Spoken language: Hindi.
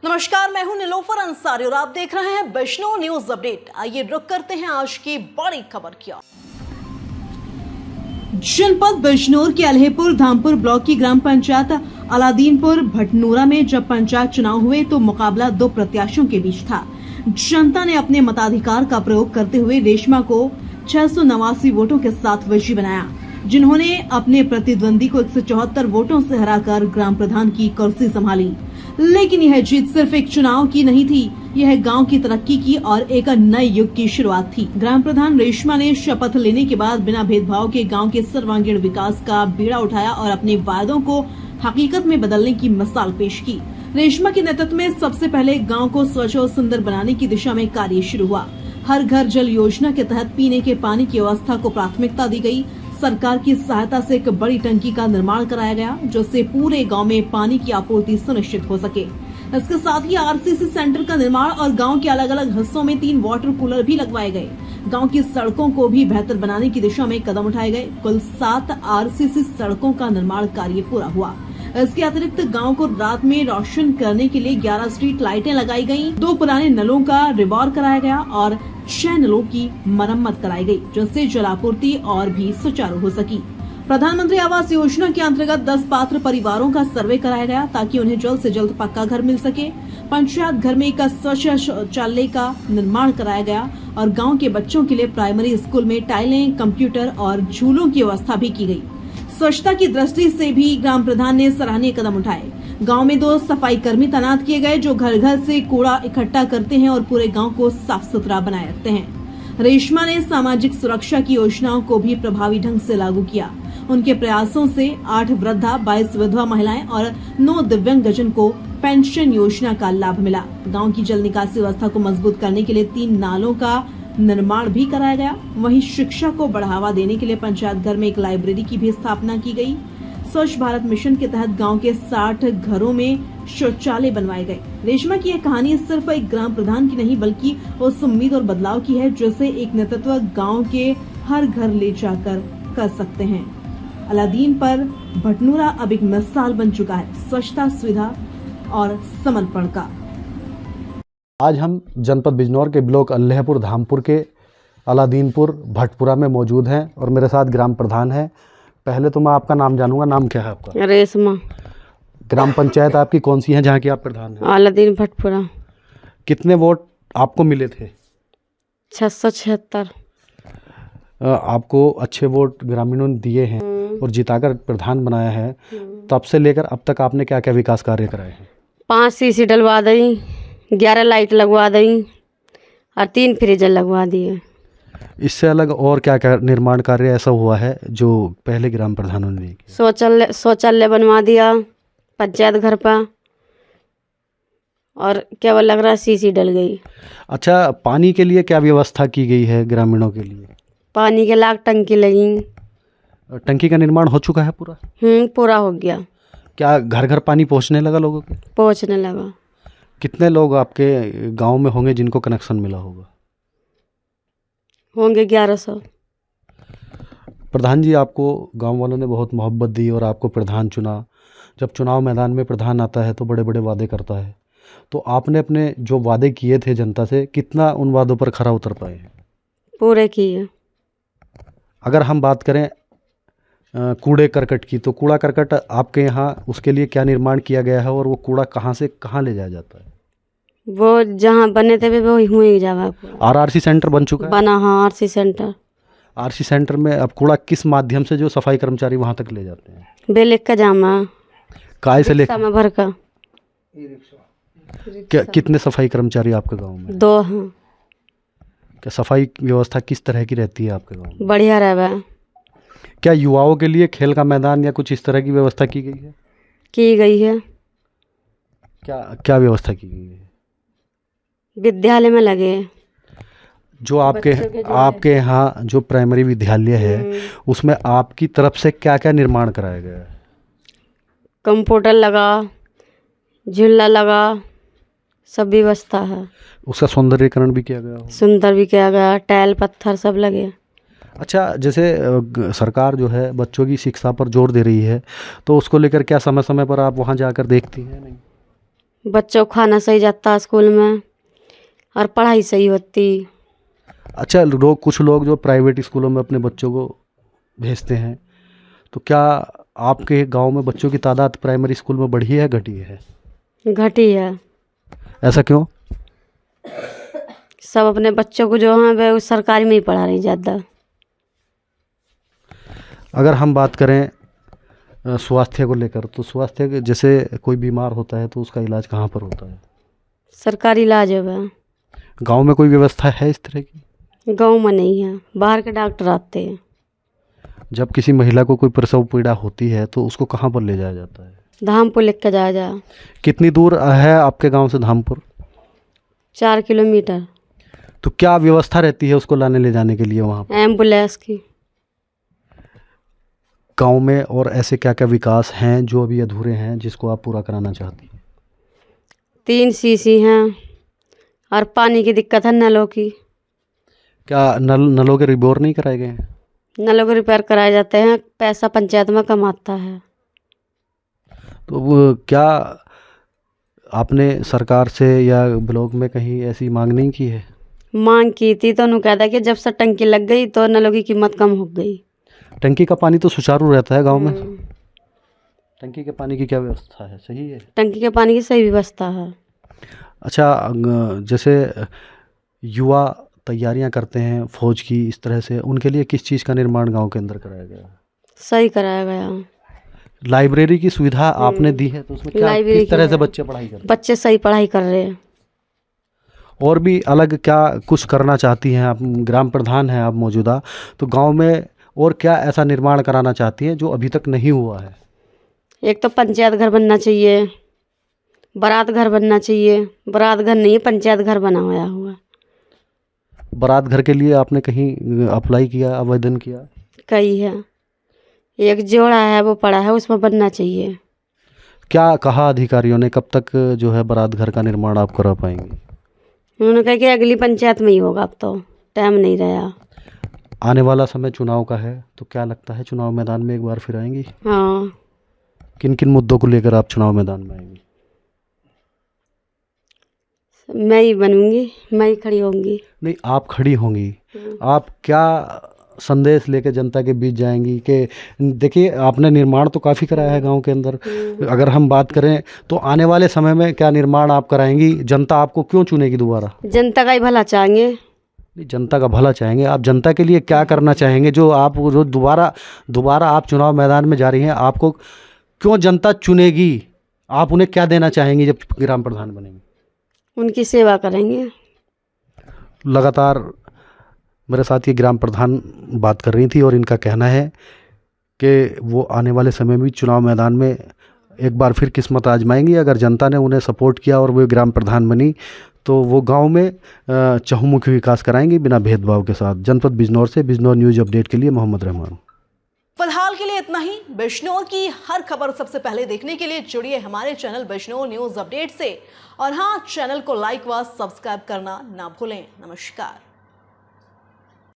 नमस्कार, मैं हूं निलोफर अंसारी और आप देख रहे हैं वैष्णव न्यूज अपडेट। आइए रुक करते हैं आज की बड़ी खबर की ओर। जनपद बिजनौर के अल्हेपुर धामपुर ब्लॉक की ग्राम पंचायत अलादीनपुर भटनूरा में जब पंचायत चुनाव हुए तो मुकाबला दो प्रत्याशियों के बीच था। जनता ने अपने मताधिकार का प्रयोग करते हुए रेशमा को 689 वोटों के साथ विजयी बनाया, जिन्होंने अपने प्रतिद्वंदी को 174 वोटों से हराकर ग्राम प्रधान की कुर्सी संभाली। लेकिन यह जीत सिर्फ एक चुनाव की नहीं थी, यह गांव की तरक्की की और एक नए युग की शुरुआत थी। ग्राम प्रधान रेशमा ने शपथ लेने के बाद बिना भेदभाव के गांव के सर्वांगीण विकास का बीड़ा उठाया और अपने वायदों को हकीकत में बदलने की मिसाल पेश की। रेशमा के नेतृत्व में सबसे पहले गांव को स्वच्छ और सुंदर बनाने की दिशा में कार्य शुरू हुआ। हर घर जल योजना के तहत पीने के पानी की व्यवस्था को प्राथमिकता दी गई। सरकार की सहायता से एक बड़ी टंकी का निर्माण कराया गया, जिससे पूरे गांव में पानी की आपूर्ति सुनिश्चित हो सके। इसके साथ ही आरसीसी सेंटर का निर्माण और गांव के अलग अलग हिस्सों में 3 वाटर कूलर भी लगवाए गए। गांव की सड़कों को भी बेहतर बनाने की दिशा में कदम उठाए गए। कुल 7 आरसीसी सड़कों का निर्माण कार्य पूरा हुआ। इसके अतिरिक्त गांव को रात में रोशन करने के लिए 11 स्ट्रीट लाइटें लगाई गयी, 2 पुराने नलों का रिवॉर कराया गया और 6 नलों की मरम्मत कराई गई, जिससे जलापूर्ति और भी सुचारू हो सकी। प्रधानमंत्री आवास योजना के अंतर्गत 10 पात्र परिवारों का सर्वे कराया गया ताकि उन्हें जल्द से जल्द पक्का घर मिल सके। पंचायत घर में एक स्वच्छ शौचालय का निर्माण कराया गया और गाँव के बच्चों के लिए प्राइमरी स्कूल में टाइलें, कंप्यूटर और झूलों की व्यवस्था भी की गयी। स्वच्छता की दृष्टि से भी ग्राम प्रधान ने सराहनीय कदम उठाए। गांव में 2 सफाई कर्मी तैनात किए गए, जो घर घर से कूड़ा इकट्ठा करते हैं और पूरे गांव को साफ सुथरा बनाए रखते हैं। रेशमा ने सामाजिक सुरक्षा की योजनाओं को भी प्रभावी ढंग से लागू किया। उनके प्रयासों से 8 वृद्धा, 22 विधवा महिलाएं और 9 दिव्यांगजन को पेंशन योजना का लाभ मिला। गाँव की जल निकासी व्यवस्था को मजबूत करने के लिए 3 नालों का निर्माण भी कराया गया। वहीं शिक्षा को बढ़ावा देने के लिए पंचायत घर में एक लाइब्रेरी की भी स्थापना की गई। स्वच्छ भारत मिशन के तहत गांव के 60 घरों में शौचालय बनवाए गए। रेशमा की यह कहानी सिर्फ एक ग्राम प्रधान की नहीं, बल्कि उस उम्मीद और बदलाव की है जिसे एक नेतृत्व गांव के हर घर ले जाकर कर सकते हैं। अलादीन पर भटनूरा अब एक मिसाल बन चुका है स्वच्छता, सुविधा और समर्पण का। आज हम जनपद बिजनौर के ब्लॉक अल्हेपुर धामपुर के अलादीनपुर भटपुरा में मौजूद हैं और मेरे साथ ग्राम प्रधान है। पहले तो मैं आपका नाम जानूंगा। नाम क्या है आपका? रेशमा। ग्राम पंचायत आपकी कौन सी है जहाँ की आप प्रधान हैं? अलादीन भटपुरा। कितने वोट आपको मिले थे? 676। आपको अच्छे वोट ग्रामीणों ने दिए हैं और जिताकर प्रधान बनाया है। तब से लेकर अब तक आपने क्या क्या विकास कार्य कराए हैं? 5 सीसी डलवा दी, 11 लाइट लगवा दी और 3 फ्रीजर लगवा दिए। इससे अलग और क्या क्या निर्माण कार्य ऐसा हुआ है जो पहले ग्राम प्रधानों ने नहीं किया? शौचालय बनवा दिया पंचायत घर पर और क्या लग रहा है सीसी डल गई। अच्छा, पानी के लिए क्या व्यवस्था की गई है ग्रामीणों के लिए? पानी के लाख टंकी लगी। टंकी का निर्माण हो चुका है पूरा? पूरा हो गया। क्या घर घर पानी पहुंचने लगा लोगों के? पहुंचने लगा। कितने लोग आपके गांव में होंगे जिनको कनेक्शन मिला होगा? होंगे 1100। प्रधान जी, आपको गांव वालों ने बहुत मोहब्बत दी और आपको प्रधान चुना। जब चुनाव मैदान में प्रधान आता है तो बड़े बड़े वादे करता है, तो आपने अपने जो वादे किए थे जनता से, कितना उन वादों पर खरा उतर पाए हैं? पूरे किए। अगर हम बात करें कूड़े करकट की, तो कूड़ा करकट आपके यहाँ उसके लिए क्या निर्माण किया गया है और वो कूड़ा कहाँ से कहाँ ले जाया जाता है? वो जहाँ बने थे वो हुई जगह। आरआरसी सेंटर बन चुका है? बना, हाँ, आरसी सेंटर। आरसी सेंटर में अब कूड़ा किस माध्यम से जो सफाई कर्मचारी वहाँ तक ले जाते हैं? बेलेक का जामा काय से लेकर भर का। क्या कितने सफाई कर्मचारी आपके गांव में? 2 हैं। क्या सफाई व्यवस्था किस तरह की रहती है आपके गांव में? बढ़िया रहा। क्या युवाओं के लिए खेल का मैदान या कुछ इस तरह की व्यवस्था की गई है? की गई है। क्या क्या व्यवस्था की गई है? विद्यालय में लगे जो आपके यहाँ जो प्राइमरी विद्यालय है उसमें आपकी तरफ से क्या क्या निर्माण कराया गया है? कंप्यूटर लगा, झूला लगा, सब व्यवस्था है। उसका सौंदर्यीकरण भी किया गया? सुंदर भी किया गया, टाइल पत्थर सब लगे। अच्छा, जैसे सरकार जो है बच्चों की शिक्षा पर जोर दे रही है, तो उसको लेकर क्या समय समय पर आप वहाँ जाकर देखती हैं? नहीं, बच्चों को खाना सही जाता स्कूल में और पढ़ाई सही होती। अच्छा, कुछ लोग जो प्राइवेट स्कूलों में अपने बच्चों को भेजते हैं, तो क्या आपके गांव में बच्चों की तादाद प्राइमरी स्कूल में बढ़ी है घटी है? घटी है। ऐसा क्यों? सब अपने बच्चों को जो है वो सरकारी में ही पढ़ा रही ज़्यादा। अगर हम बात करें स्वास्थ्य को लेकर, तो स्वास्थ्य जैसे कोई बीमार होता है तो उसका इलाज कहाँ पर होता है? सरकारी इलाज है वह। गांव में कोई व्यवस्था है इस तरह की? गांव में नहीं है, बाहर के डॉक्टर आते हैं। जब किसी महिला को कोई प्रसव पीड़ा होती है तो उसको कहाँ पर ले जाया जाता है? धामपुर लेकर जाया जा। कितनी दूर है आपके गांव से धामपुर? 4 किलोमीटर। तो क्या व्यवस्था रहती है उसको लाने ले जाने के लिए वहाँ पर? एम्बुलेंस की। गांव में और ऐसे क्या क्या विकास हैं जो अभी अधूरे हैं जिसको आप पूरा कराना चाहती हैं? 3 सीसी हैं और पानी की दिक्कत है नलों की। क्या नलों के रिबोर नहीं कराए गए हैं? नलों को रिपेयर कराए जाते हैं, पैसा पंचायत में कम आता है। तो वो क्या आपने सरकार से या ब्लॉक में कहीं ऐसी मांग नहीं की है? मांग की थी तो उन्होंने कहा था कि जब से टंकी लग गई तो नलों की कीमत कम हो गई। टंकी का पानी तो सुचारू रहता है गांव में। टंकी के पानी की क्या व्यवस्था है? सही है? टंकी के पानी की सही व्यवस्था है। अच्छा, जैसे युवा तैयारियां करते हैं फौज की, इस तरह से उनके लिए किस चीज़ का निर्माण गांव के अंदर कराया गया है? सही कराया गया। लाइब्रेरी की सुविधा आपने दी है, तो उसमें क्या किस तरह से बच्चे पढ़ाई कर रहे हैं? बच्चे सही पढ़ाई कर रहे हैं। और भी अलग क्या कुछ करना चाहती हैं आप? ग्राम प्रधान हैं आप मौजूदा, तो गांव में और क्या ऐसा निर्माण कराना चाहती हैं जो अभी तक नहीं हुआ है? एक तो पंचायत घर बनना चाहिए, बारात घर बनना चाहिए। बारात घर नहीं है, पंचायत घर बना हुआ। बारात घर के लिए आपने कहीं अप्लाई किया, आवेदन किया? कई है, एक जोड़ा है वो पड़ा है, उसमें बनना चाहिए। क्या कहा अधिकारियों ने, कब तक जो है बारात घर का निर्माण आप करा पाएंगे? उन्होंने कहा कि अगली पंचायत में ही होगा, अब तो टाइम नहीं रहा। आने वाला समय चुनाव का है, तो क्या लगता है चुनाव मैदान में एक बार फिर आएंगी? हाँ। किन किन मुद्दों को लेकर आप चुनाव मैदान में आएंगी? मैं ही बनूंगी, मैं ही खड़ी होंगी। नहीं, आप खड़ी होंगी, आप क्या संदेश लेकर जनता के बीच जाएंगी? कि देखिए, आपने निर्माण तो काफ़ी कराया है गांव के अंदर, अगर हम बात करें तो आने वाले समय में क्या निर्माण आप कराएंगी? जनता आपको क्यों चुनेगी दोबारा? जनता का ही भला चाहेंगे। जनता का भला चाहेंगे। आप जनता के लिए क्या करना चाहेंगे जो दोबारा आप चुनाव मैदान में जा रही हैं, आपको क्यों जनता चुनेगी? आप उन्हें क्या देना चाहेंगी जब ग्राम प्रधान बनेंगे? उनकी सेवा करेंगे। लगातार मेरे साथ ये ग्राम प्रधान बात कर रही थी और इनका कहना है कि वो आने वाले समय में चुनाव मैदान में एक बार फिर किस्मत आजमाएंगी। अगर जनता ने उन्हें सपोर्ट किया और वो ग्राम प्रधान बनी तो वो गांव में चहुमुखी विकास कराएंगी बिना भेदभाव के साथ। जनपद बिजनौर से बिजनौर न्यूज़ अपडेट के लिए मोहम्मद रहमान। फिलहाल के लिए इतना ही। बिजनौर की हर खबर सबसे पहले देखने के लिए जुड़िए हमारे चैनल बिजनौर न्यूज़ अपडेट से, और हाँ, चैनल को लाइक व सब्सक्राइब करना ना भूलें। नमस्कार।